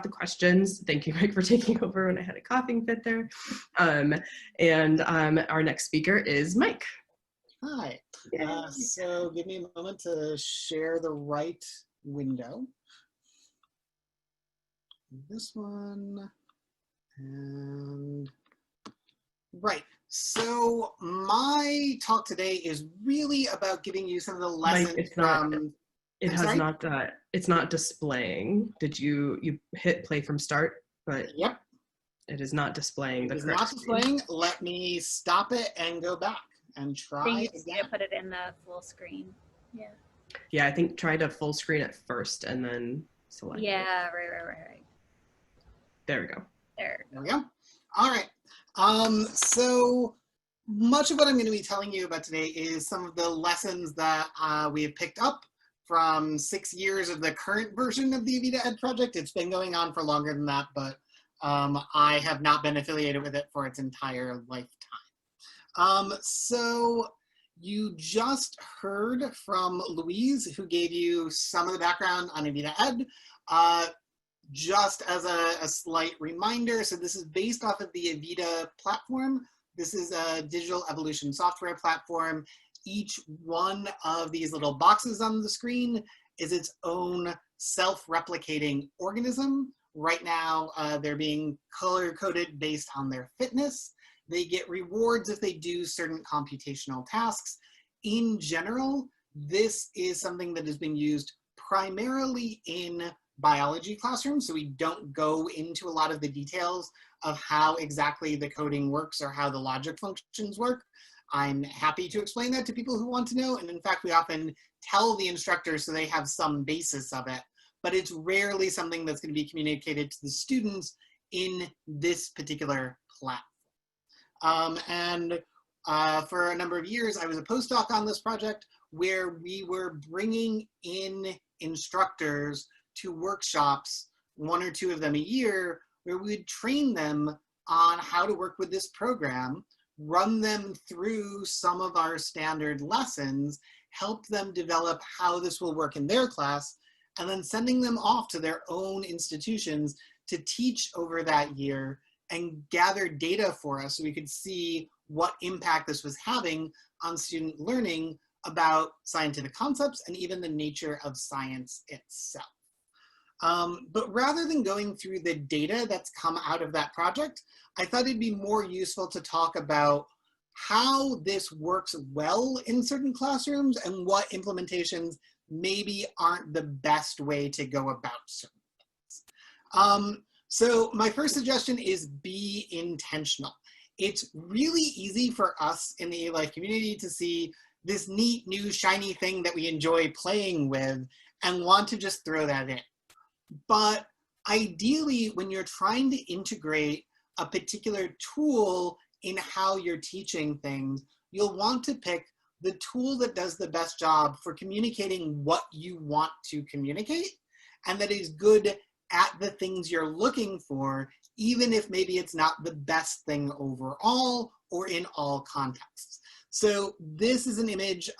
the questions. Thank you, Mike, for taking over when I had a coughing fit there. Our next speaker is Mike. Hi. So give me a moment to share the right window. This one. And right. So my talk today is really about giving you some of the lessons Mike, from. It's not displaying. Did you hit play from start? But yep. It is not displaying. It is not displaying. Let me stop it and go back and try then you again. just need to put it in the full screen. Yeah. Yeah, I think try to full screen it first and then select. Yeah, right. There we go. There we go. All right. So much of what I'm going to be telling you about today is some of the lessons that we have picked up from 6 years of the current version of the Avita Ed project. It's been going on for longer than that, but I have not been affiliated with it for its entire lifetime. So you just heard from Louise, who gave you some of the background on Avita Ed. Just as a slight reminder, so this is based off of the Avita platform. This is a digital evolution software platform. Each one of these little boxes on the screen is its own self-replicating organism. Right now, they're being color-coded based on their fitness. They get rewards if they do certain computational tasks. In general, this is something that has been used primarily in biology classrooms, so we don't go into a lot of the details of how exactly the coding works or how the logic functions work. I'm happy to explain that to people who want to know, and in fact, we often tell the instructors so they have some basis of it, but it's rarely something that's going to be communicated to the students in this particular platform. For a number of years, I was a postdoc on this project where we were bringing in instructors to workshops, 1 or 2 of them a year, where we would train them on how to work with this program, run them through some of our standard lessons, help them develop how this will work in their class, and then sending them off to their own institutions to teach over that year and gather data for us so we could see what impact this was having on student learning about scientific concepts and even the nature of science itself. But rather than going through the data that's come out of that project, I thought it'd be more useful to talk about how this works well in certain classrooms and what implementations maybe aren't the best way to go about certain things. So my first suggestion is be intentional. It's really easy for us in the ALife community to see this neat, new, shiny thing that we enjoy playing with and want to just throw that in. But ideally, when you're trying to integrate a particular tool in how you're teaching things, you'll want to pick the tool that does the best job for communicating what you want to communicate and that is good at the things you're looking for, even if maybe it's not the best thing overall or in all contexts. So this is an image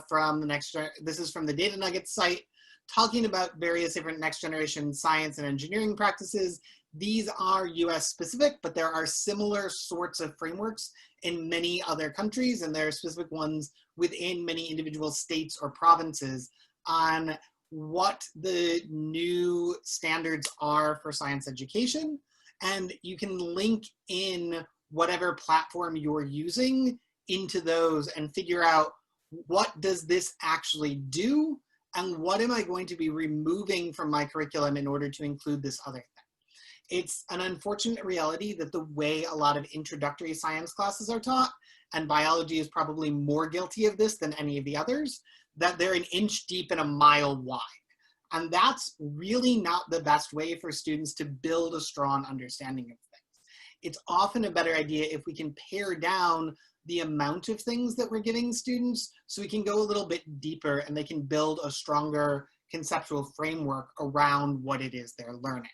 from this is from the Data Nuggets site, talking about various different next generation science and engineering practices. These are US specific, but there are similar sorts of frameworks in many other countries, and there are specific ones within many individual states or provinces on what the new standards are for science education. And you can link in whatever platform you're using into those and figure out what does this actually do and what am I going to be removing from my curriculum in order to include this other thing. It's an unfortunate reality that the way a lot of introductory science classes are taught, and biology is probably more guilty of this than any of the others, that they're an inch deep and a mile wide. And that's really not the best way for students to build a strong understanding of things. It's often a better idea if we can pare down the amount of things that we're giving students so we can go a little bit deeper and they can build a stronger conceptual framework around what it is they're learning.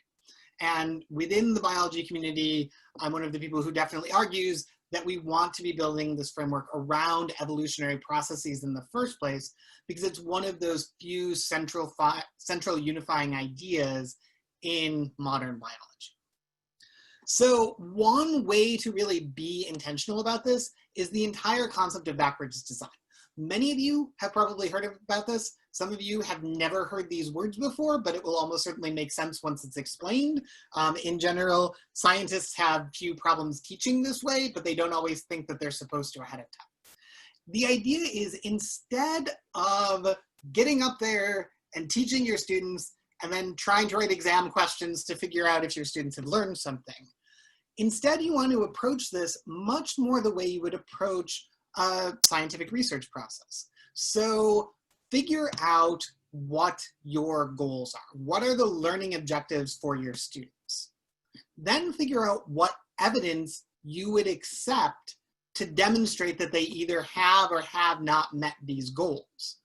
And within the biology community, I'm one of the people who definitely argues that we want to be building this framework around evolutionary processes in the first place, because it's one of those few central unifying ideas in modern biology. So one way to really be intentional about this is the entire concept of backwards design. Many of you have probably heard about this. Some of you have never heard these words before, but it will almost certainly make sense once it's explained. In general, scientists have few problems teaching this way, but they don't always think that they're supposed to ahead of time. The idea is, instead of getting up there and teaching your students and then trying to write exam questions to figure out if your students have learned something, instead you want to approach this much more the way you would approach a scientific research process. So figure out what your goals are. What are the learning objectives for your students? Then figure out what evidence you would accept to demonstrate that they either have or have not met these goals.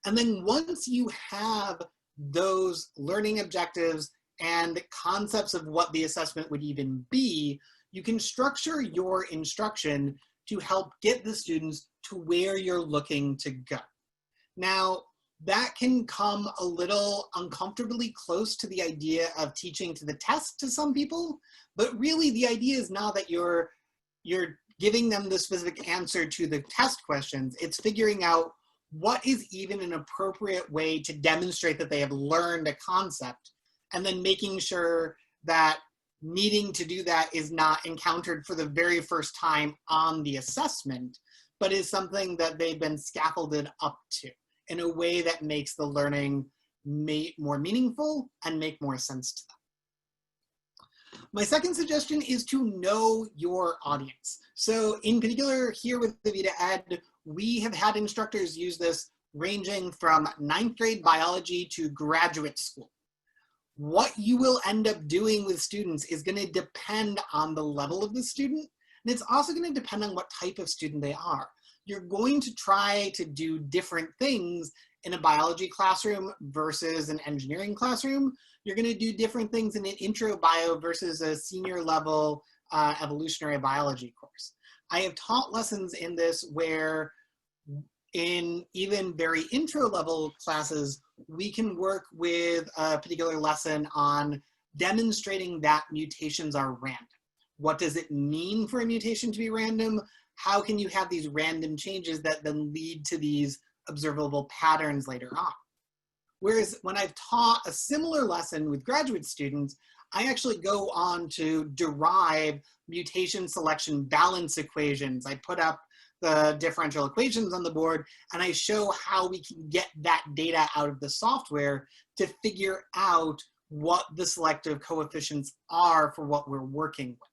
And then once you have those learning objectives and concepts of what the assessment would even be, you can structure your instruction to help get the students to where you're looking to go. Now, that can come a little uncomfortably close to the idea of teaching to the test to some people, but really the idea is not that you're giving them the specific answer to the test questions. It's figuring out what is even an appropriate way to demonstrate that they have learned a concept, and then making sure that needing to do that is not encountered for the very first time on the assessment, but is something that they've been scaffolded up to in a way that makes the learning more meaningful and make more sense to them. My second suggestion is to know your audience. So in particular here with the Vita Ed, we have had instructors use this ranging from 9th grade biology to graduate school. What you will end up doing with students is going to depend on the level of the student, and it's also going to depend on what type of student they are. You're going to try to do different things in a biology classroom versus an engineering classroom. You're going to do different things in an intro bio versus a senior level evolutionary biology course. I have taught lessons in this where in even very intro level classes, we can work with a particular lesson on demonstrating that mutations are random. What does it mean for a mutation to be random? How can you have these random changes that then lead to these observable patterns later on? Whereas when I've taught a similar lesson with graduate students, I actually go on to derive mutation selection balance equations. I put up the differential equations on the board, and I show how we can get that data out of the software to figure out what the selective coefficients are for what we're working with.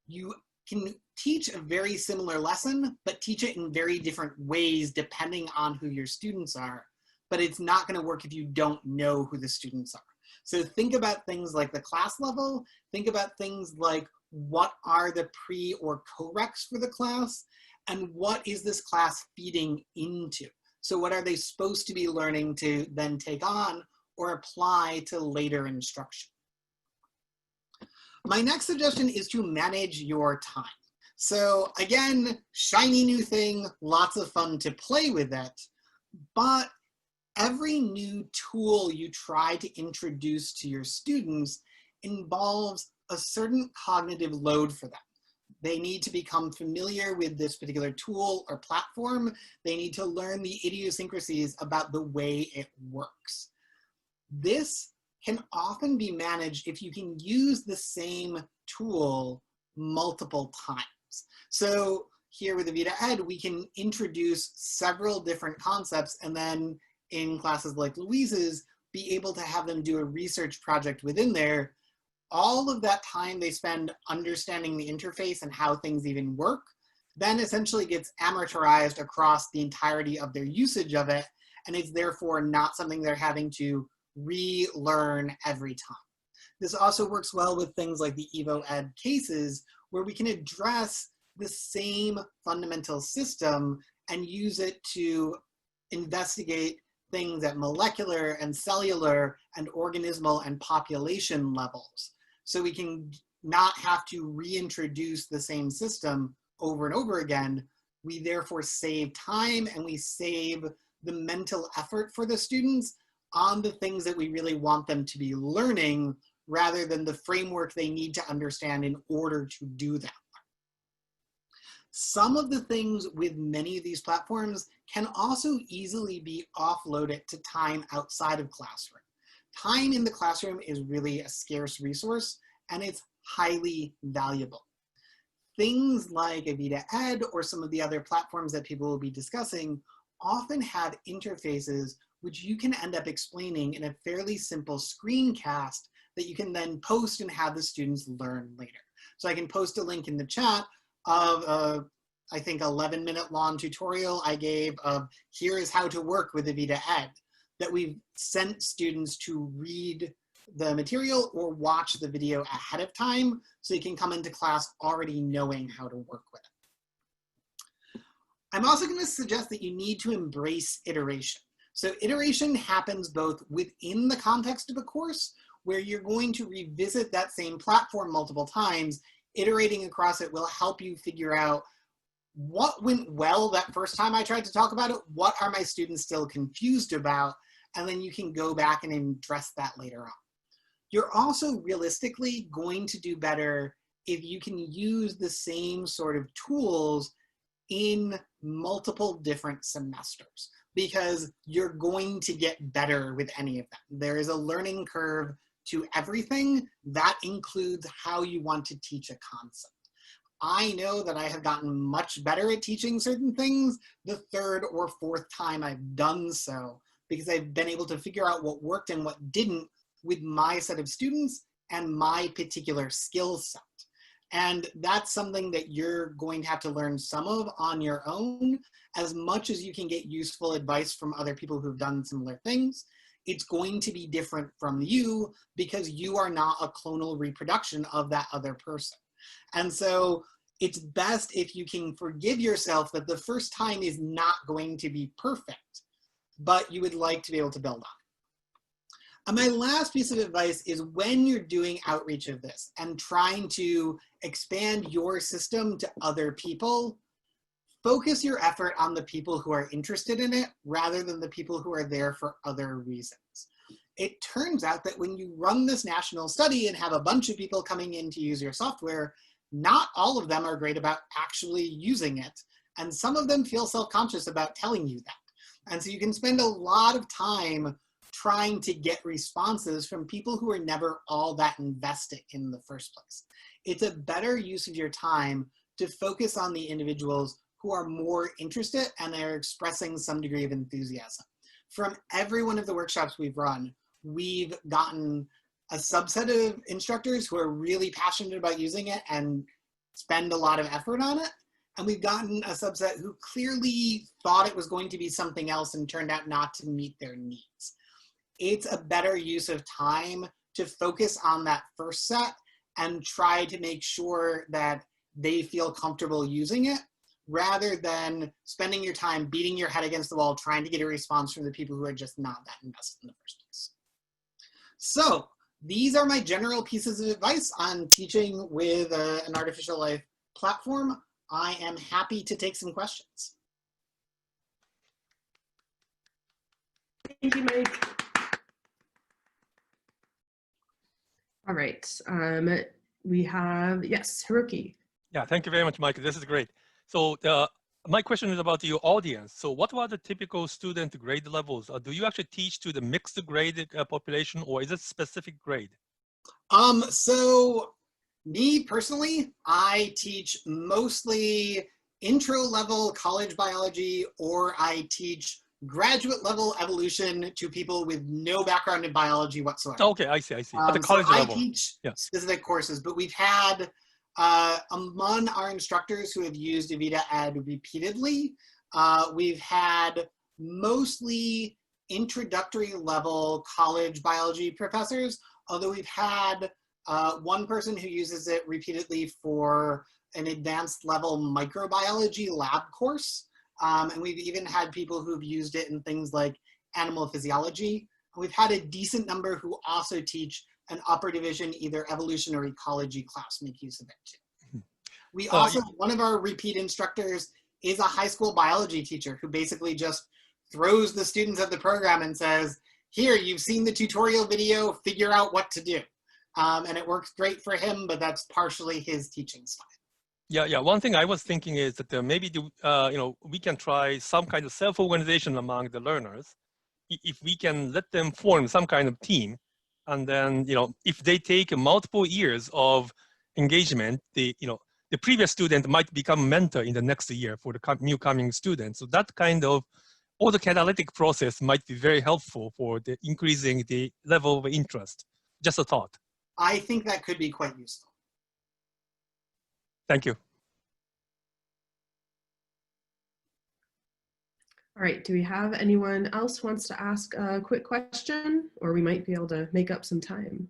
You can teach a very similar lesson, but teach it in very different ways depending on who your students are. But it's not going to work if you don't know who the students are. So think about things like the class level. Think about things like what are the pre or co-reqs for the class, and what is this class feeding into? So what are they supposed to be learning to then take on or apply to later instruction? My next suggestion is to manage your time. So again, shiny new thing, lots of fun to play with it, but every new tool you try to introduce to your students involves a certain cognitive load for them. They need to become familiar with this particular tool or platform. They need to learn the idiosyncrasies about the way it works. This can often be managed if you can use the same tool multiple times. So here with the Vita Ed, we can introduce several different concepts, and then in classes like Louise's, be able to have them do a research project within there. All of that time they spend understanding the interface and how things even work, then essentially gets amortized across the entirety of their usage of it, and it's therefore not something they're having to relearn every time. This also works well with things like the Evo Ed cases, where we can address the same fundamental system and use it to investigate things at molecular and cellular and organismal and population levels. So we can not have to reintroduce the same system over and over again. We therefore save time, and we save the mental effort for the students on the things that we really want them to be learning, rather than the framework they need to understand in order to do that. Some of the things with many of these platforms can also easily be offloaded to time outside of classroom. Time in the classroom is really a scarce resource, and it's highly valuable. Things like Avita Ed or some of the other platforms that people will be discussing often have interfaces which you can end up explaining in a fairly simple screencast that you can then post and have the students learn later. So I can post a link in the chat of a, I think, 11-minute long tutorial I gave of here is how to work with Avita Ed that we've sent students to read the material or watch the video ahead of time so you can come into class already knowing how to work with it. I'm also going to suggest that you need to embrace iteration. So iteration happens both within the context of a course, where you're going to revisit that same platform multiple times. Iterating across it will help you figure out what went well that first time I tried to talk about it, what are my students still confused about, and then you can go back and address that later on. You're also realistically going to do better if you can use the same sort of tools in multiple different semesters, because you're going to get better with any of them. There is a learning curve to everything. That includes how you want to teach a concept. I know that I have gotten much better at teaching certain things the third or fourth time I've done so, because I've been able to figure out what worked and what didn't with my set of students and my particular skill set. And that's something that you're going to have to learn some of on your own, as much as you can get useful advice from other people who've done similar things. It's going to be different from you because you are not a clonal reproduction of that other person. And so it's best if you can forgive yourself that the first time is not going to be perfect, but you would like to be able to build on. And my last piece of advice is when you're doing outreach of this and trying to expand your system to other people, focus your effort on the people who are interested in it rather than the people who are there for other reasons. It turns out that when you run this national study and have a bunch of people coming in to use your software, not all of them are great about actually using it. And some of them feel self-conscious about telling you that. And so you can spend a lot of time trying to get responses from people who are never all that invested in the first place. It's a better use of your time to focus on the individuals who are more interested and are expressing some degree of enthusiasm. From every one of the workshops we've run, we've gotten a subset of instructors who are really passionate about using it and spend a lot of effort on it. And we've gotten a subset who clearly thought it was going to be something else and turned out not to meet their needs. It's a better use of time to focus on that first set and try to make sure that they feel comfortable using it, rather than spending your time beating your head against the wall trying to get a response from the people who are just not that invested in the first place. So these are my general pieces of advice on teaching with an artificial life platform. I am happy to take some questions. Thank you, Mike. All right, we have, yes, Haruki. Yeah, thank you very much, Mike. This is great. So my question is about your audience. So what are the typical student grade levels? Do you actually teach to the mixed grade population, or is it specific grade? So me personally, I teach mostly intro level college biology, or I teach graduate level evolution to people with no background in biology whatsoever. Okay, I see. At the college so level. I teach specific courses, but we've had among our instructors who have used Avita Ed repeatedly, we've had mostly introductory level college biology professors, although we've had one person who uses it repeatedly for an advanced level microbiology lab course. And we've even had people who've used it in things like animal physiology. And we've had a decent number who also teach an upper division, either evolution or ecology class, make use of it too. We also, one of our repeat instructors is a high school biology teacher who basically just throws the students of the program and says, here, you've seen the tutorial video, figure out what to do. and it works great for him, but that's partially his teaching style. Yeah. One thing I was thinking is that maybe we can try some kind of self-organization among the learners. If we can let them form some kind of team, and then if they take multiple years of engagement, the previous student might become a mentor in the next year for the new coming student. So that kind of autocatalytic process might be very helpful for the increasing the level of interest. Just a thought. I think that could be quite useful. Thank you. All right, do we have anyone else who wants to ask a quick question, or we might be able to make up some time?